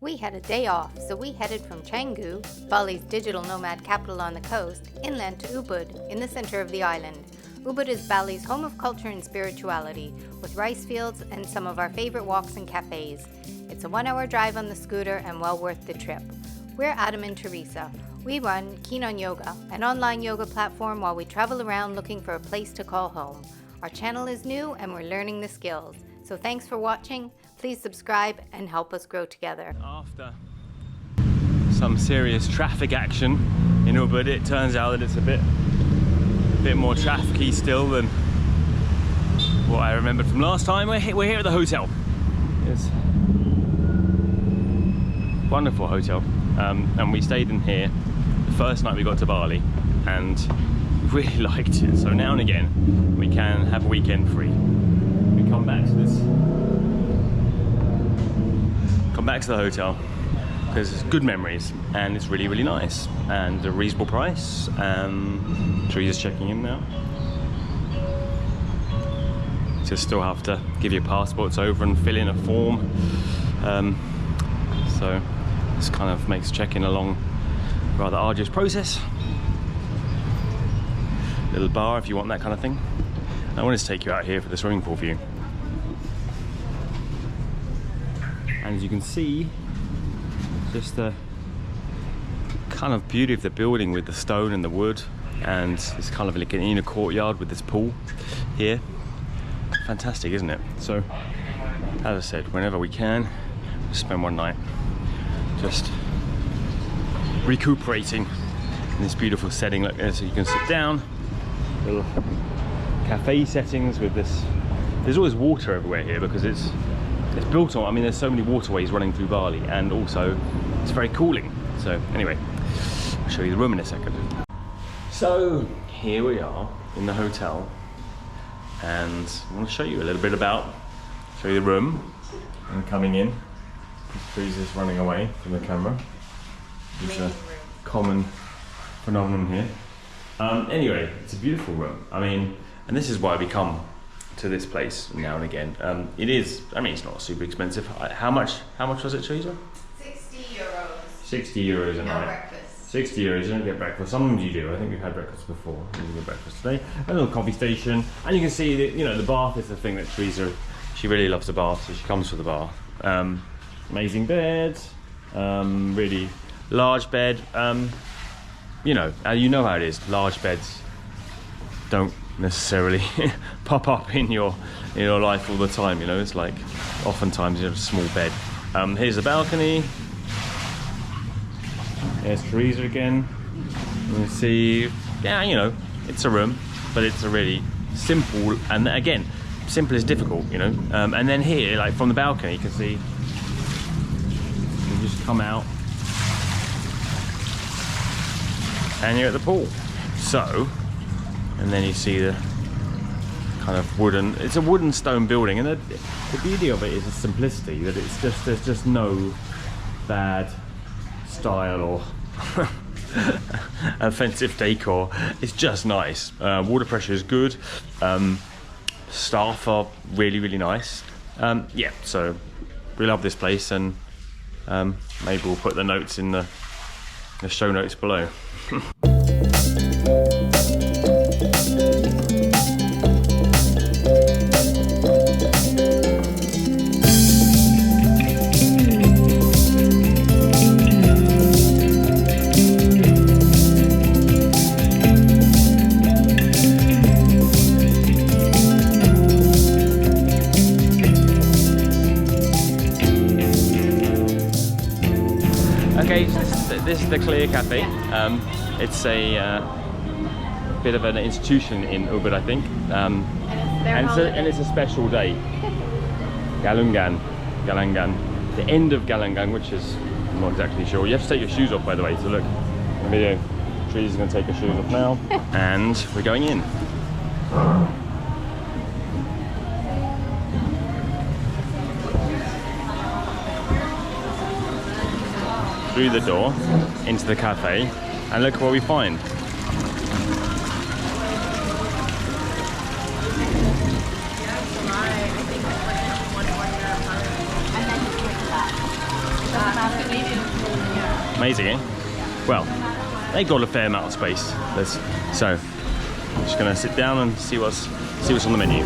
We had a day off, so we headed from Canggu, Bali's digital nomad capital on the coast, inland to Ubud, in the center of the island. Ubud is Bali's home of culture and spirituality, with rice fields and some of our favorite walks and cafes. It's a 1-hour drive on the scooter and well worth the trip. We're Adam and Theresa. We run Keen on Yoga, an online yoga platform, while we travel around looking for a place to call home. Our channel is new and we're learning the skills. So thanks for watching. Please subscribe and help us grow together. After some serious traffic action in Ubud, it turns out that it's a bit more trafficy still than what I remembered from last time. We're here at the hotel. It's a wonderful hotel, and we stayed in here the first night we got to Bali and really liked it. So now and again we can have a weekend free. We come back to the hotel because it's good memories and it's really, really nice and a reasonable price. Teresa's checking in now. Just still have to give your passports over and fill in a form. So this kind of makes checking a rather arduous process. Little bar if you want that kind of thing. I wanted to take you out here for the swimming pool view. And as you can see, just the kind of beauty of the building with the stone and the wood, and it's kind of like an inner courtyard with this pool here. Fantastic, isn't it? So, as I said, whenever we can, spend one night just recuperating in this beautiful setting like this. So you can sit down, little cafe settings with this. There's always water everywhere here because it's built on, I mean, there's so many waterways running through Bali, and also it's very cooling. So anyway, I'll show you the room in a second. So here we are in the hotel, and I want to show you a little bit show you the room. And coming in, Teresa's running away from the camera. It's a common phenomenon here. Anyway, it's a beautiful room. I mean, and this is why we come to this place now and again. It is, I mean, it's not super expensive. How much was it, Teresa? 60 euros. 60 euros a night. No breakfast. 60 euros, you don't get breakfast. Sometimes you do. I think we've had breakfast before. We didn't get breakfast today. A little coffee station. And you can see that, you know, the bath is the thing that Teresa, she really loves the bath, so she comes for the bath. Amazing bed. Really large bed. You know how it is. Large beds don't necessarily pop up in your life all the time, you know. It's like oftentimes you have a small bed. Here's the balcony. There's Teresa again. You can see, yeah, you know, it's a room, but it's a really simple, and again, simple is difficult, you know. And then here, like from the balcony, you can see, you just come out and you're at the pool. So, and then you see the kind of it's a wooden stone building, and the beauty of it is the simplicity, that there's just no bad style or offensive decor. It's just nice. Water pressure is good. Staff are really, really nice. Yeah, so we love this place, and maybe we'll put the notes in the show notes below. Okay, so this is the Clear Cafe. It's a bit of an institution in Ubud, I think, and it's a special day. Galangan, the end of Galangan, which is, I'm not exactly sure. You have to take your shoes off, by the way. So look, in the video, Teresa's going to take her shoes off now, and we're going in. Through the door into the cafe, and look what we find. Amazing, eh? Well, they've got a fair amount of space. So I'm just gonna sit down and see what's on the menu.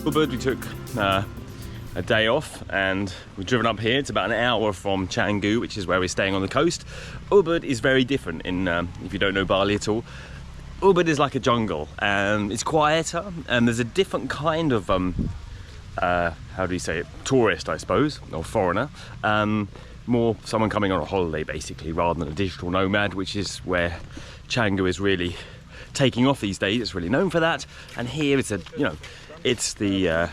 Ubud, we took a day off and we've driven up here. It's about an hour from Canggu, which is where we're staying on the coast. Ubud is very different if you don't know Bali at all. Ubud is like a jungle and it's quieter and there's a different kind of, how do you say it, tourist I suppose, or foreigner. More someone coming on a holiday basically rather than a digital nomad, which is where Canggu is really taking off these days. It's really known for that. And here it's it's the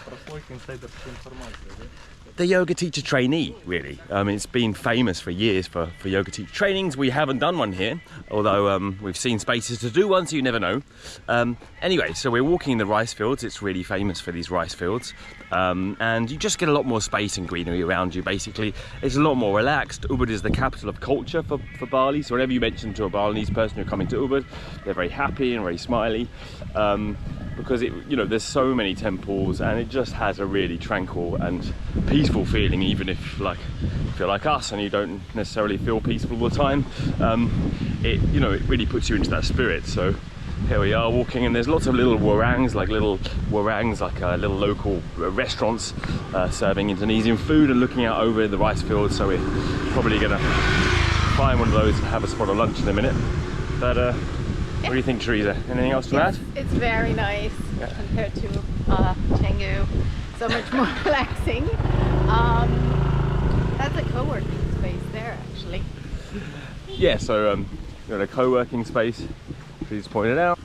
yoga teacher trainee, really. It's been famous for years for yoga teacher trainings. We haven't done one here, although we've seen spaces to do one, so you never know. Anyway, so we're walking in the rice fields. It's really famous for these rice fields. And you just get a lot more space and greenery around you, basically. It's a lot more relaxed. Ubud is the capital of culture for Bali, so whenever you mention to a Balinese person who's coming to Ubud, they're very happy and very smiley. Because there's so many temples and it just has a really tranquil and peaceful feeling, even if you're like us and you don't necessarily feel peaceful all the time. It really puts you into that spirit. So here we are walking, and there's lots of little warangs, like little local restaurants serving Indonesian food and looking out over the rice fields. So we're probably gonna find one of those and have a spot of lunch in a minute. But what do you think, Theresa? Anything else to add? It's very nice compared to Canggu. So much more relaxing. That's a co-working space there, actually. Yeah, so we've got a co-working space, Theresa's pointed out.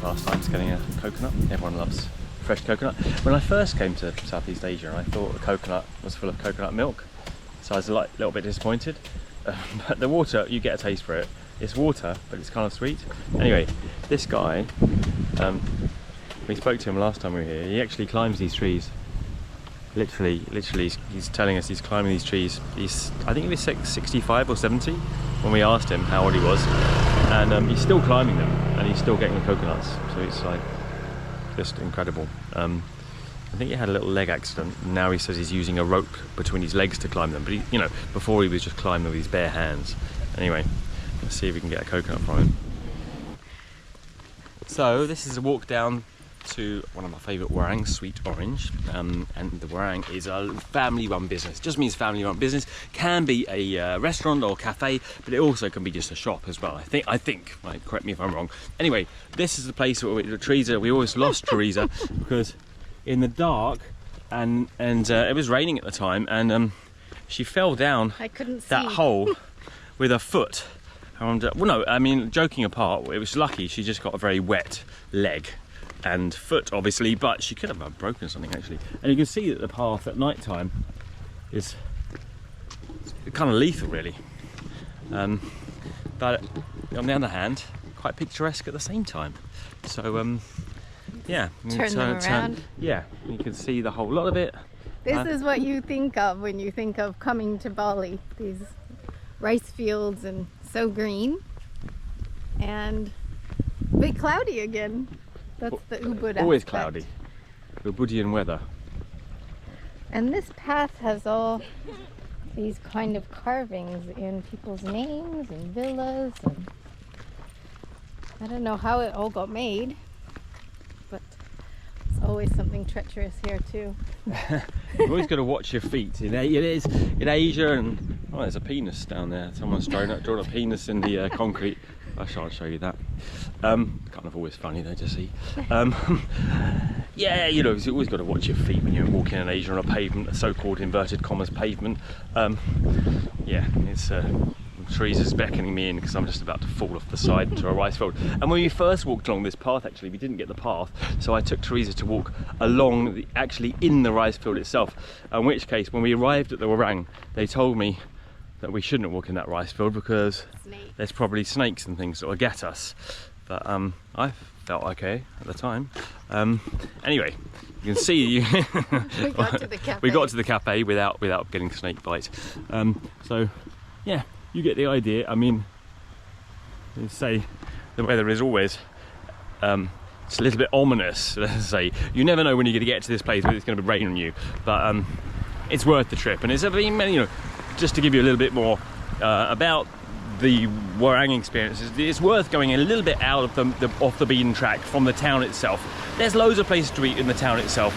pastimes, getting a coconut. Everyone loves fresh coconut. When I first came to Southeast Asia, I thought the coconut was full of coconut milk, so I was a little bit disappointed. But the water, you get a taste for it. It's water, but it's kind of sweet. Anyway, this guy, we spoke to him last time we were here. He actually climbs these trees. Literally, he's telling us he's climbing these trees. I think he was 65 or 70 when we asked him how old he was, and he's still climbing them, and he's still getting the coconuts. So it's like just incredible. I think he had a little leg accident. Now he says he's using a rope between his legs to climb them. But he, before he was just climbing with his bare hands. Anyway, let's see if we can get a coconut from him. So this is a walk down to one of my favourite Warung, Sweet Orange, and the Warung is a family-run business. Just means family-run business. Can be a restaurant or cafe, but it also can be just a shop as well. I think. Right, correct me if I'm wrong. Anyway, this is the place where Theresa. We always lost Theresa because in the dark, and it was raining at the time, and she fell down I couldn't see that hole with her foot. And, well, no, I mean, joking apart, it was lucky she just got a very wet leg and foot, obviously, but she could have broken something actually. And you can see that the path at night time is kind of lethal, really. But on the other hand, quite picturesque at the same time. So, yeah. Turn them around. Yeah, you can see the whole lot of it. This is what you think of when you think of coming to Bali. These rice fields and so green and a bit cloudy again. That's the Ubud Always aspect. cloudy. Ubudian weather. And this path has all these kind of carvings in people's names and villas, and I don't know how it all got made, but it's always something treacherous here too. You've always got to watch your feet. It is in Asia, and oh, there's a penis down there. Someone's drawn a penis in the concrete. I shan't show you that. Kind of always funny though to see. Yeah, you know, you've always got to watch your feet when you're walking in Asia on a pavement, a so-called inverted commas pavement. Yeah, it's Theresa's beckoning me in because I'm just about to fall off the side into a rice field. And when we first walked along this path, actually, we didn't get the path, so I took Theresa to walk along, actually in the rice field itself. In which case, when we arrived at the Warung, they told me that we shouldn't walk in that rice field because there's probably snakes and things that will get us. But I felt okay at the time. Anyway, you can see We got to the cafe. We got to the cafe without getting snake bite. So yeah, you get the idea. I mean, let's say the weather is always it's a little bit ominous. Let's say you never know when you're going to get to this place whether it's going to be raining on you, but it's worth the trip. And it's just to give you a little bit more about the Warung experience, it's worth going a little bit out of off the beaten track from the town itself. There's loads of places to eat in the town itself.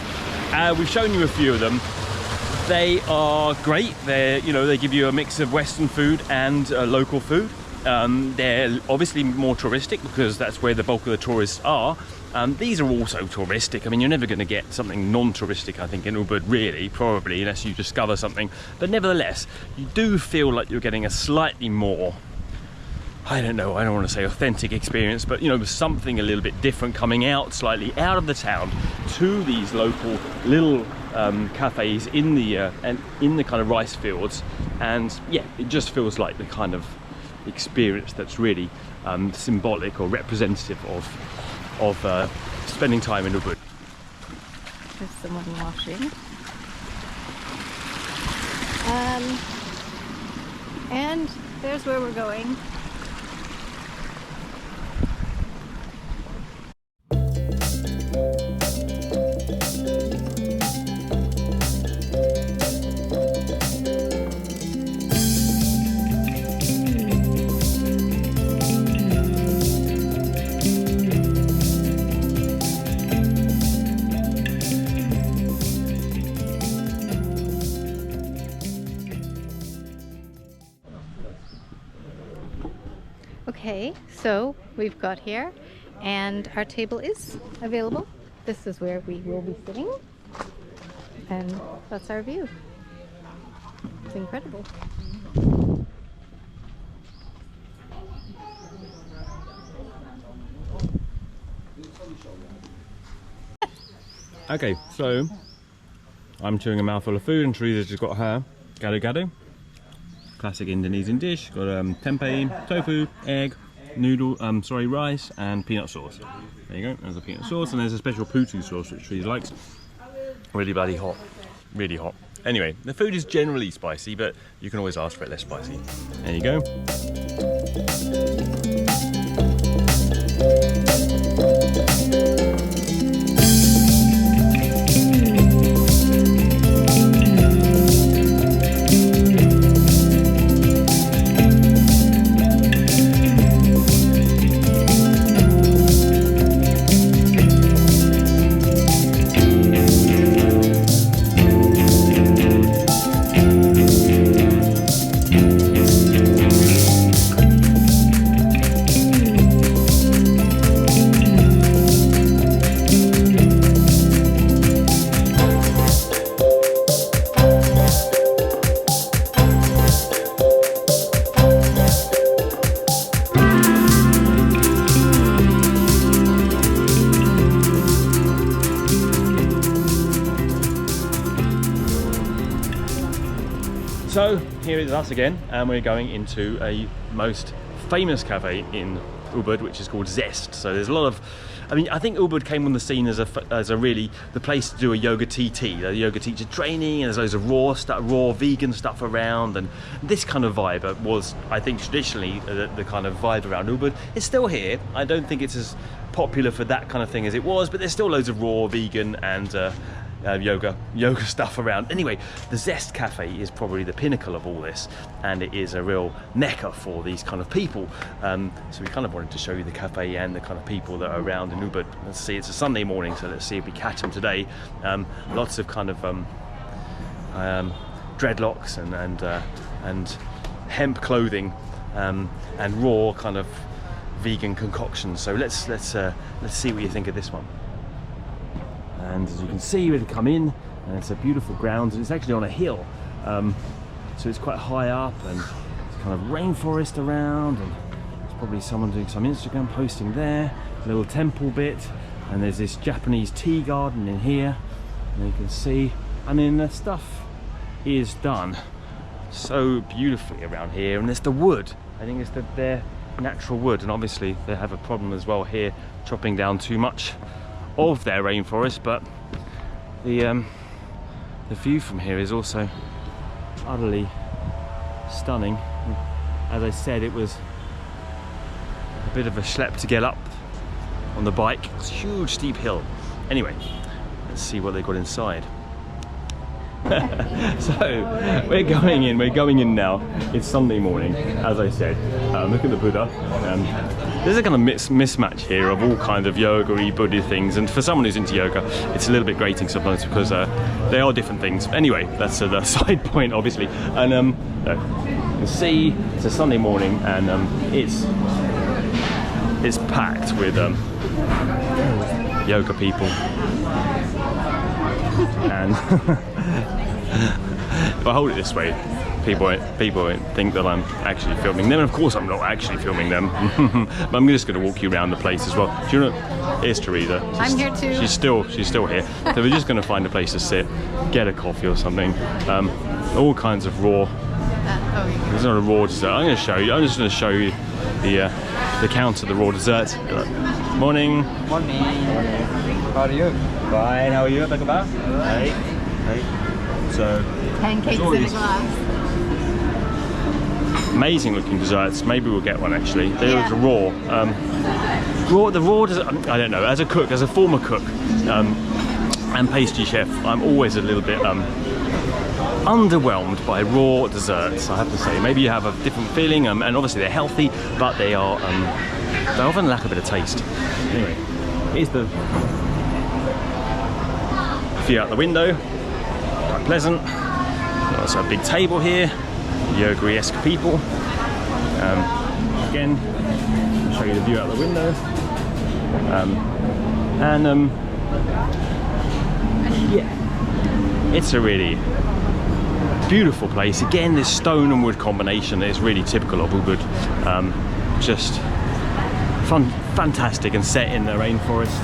We've shown you a few of them. They are great. They give you a mix of Western food and local food. They're obviously more touristic because that's where the bulk of the tourists are. These are also touristic. I mean, you're never going to get something non-touristic, I think, in Ubud, really, probably, unless you discover something. But nevertheless, you do feel like you're getting a slightly more, I don't want to say authentic experience, but, something a little bit different, coming out slightly out of the town to these local little cafes in the kind of rice fields. And yeah, it just feels like the kind of experience that's really symbolic or representative of spending time in Ubud. There's someone washing. And there's where we're going. Okay, so we've got here and our table is available. This is where we will be sitting, and that's our view. It's incredible. Okay, so I'm chewing a mouthful of food and Theresa's just got her gado-gado. Classic Indonesian dish. Got tempeh, tofu, egg, rice and peanut sauce. There you go, there's a peanut sauce, and there's a special putu sauce which Theresa likes. Really bloody hot, really hot. Anyway, the food is generally spicy, but you can always ask for it less spicy. There you go. So here is us again, and we're going into a most famous cafe in Ubud, which is called Zest. So there's a lot of, I mean, I think Ubud came on the scene as a really the place to do a yoga TT, a yoga teacher training, and there's loads of raw vegan stuff around, and this kind of vibe was, I think, traditionally the kind of vibe around Ubud. It's still here. I don't think it's as popular for that kind of thing as it was, but there's still loads of raw vegan and yoga stuff around. Anyway, the Zest Cafe is probably the pinnacle of all this, and it is a real mecca for these kind of people. So we kind of wanted to show you the cafe and the kind of people that are around in Ubud. Let's see, it's a Sunday morning, so let's see if we catch them today. Lots of kind of dreadlocks and hemp clothing, and raw kind of vegan concoctions. So let's see what you think of this one. And as you can see, we come in, and it's a beautiful grounds, and it's actually on a hill, so it's quite high up, and it's kind of rainforest around, and there's probably someone doing some Instagram posting there, a little temple bit, and there's this Japanese tea garden in here, and you can see, I mean, the stuff is done so beautifully around here, and it's the wood. I think it's their natural wood, and obviously they have a problem as well here, chopping down too much of their rainforest, but the view from here is also utterly stunning. As I said, it was a bit of a schlep to get up on the bike. It's a huge steep hill. Anyway, let's see what they got inside. So we're going in now. It's Sunday morning, as I said. Look at the Buddha. There's a kind of mismatch here of all kind of yoga-y Buddha things, and for someone who's into yoga, it's a little bit grating sometimes because they are different things. Anyway, that's the side point, obviously. And you can see it's a Sunday morning, and it's packed with yoga people. And if I hold it this way, people won't think that I'm actually filming them, and of course I'm not actually filming them. But I'm just going to walk you around the place as well. Do you know? Here's Theresa. I'm here too. She's still here. So we're just going to find a place to sit, get a coffee or something. All kinds of raw. There's not a raw dessert. I'm just going to show you the counter, the raw dessert. Morning. Morning. How are you? Fine. How are you? Hey. So Pancakes in a glass. Amazing looking desserts. Maybe we'll get one actually. There was a the raw dessert. I don't know. As a cook, as a former cook and pastry chef, I'm always a little bit underwhelmed by raw desserts, I have to say. Maybe you have a different feeling, and obviously they're healthy, but they often lack a bit of taste. Anyway, here's the view out the window. Quite pleasant. Also a big table here, yoga-esque people. Again, I'll show you the view out the window. Yeah, it's a really beautiful place. Again, this stone and wood combination is really typical of Ubud. Just fantastic, and set in the rainforest.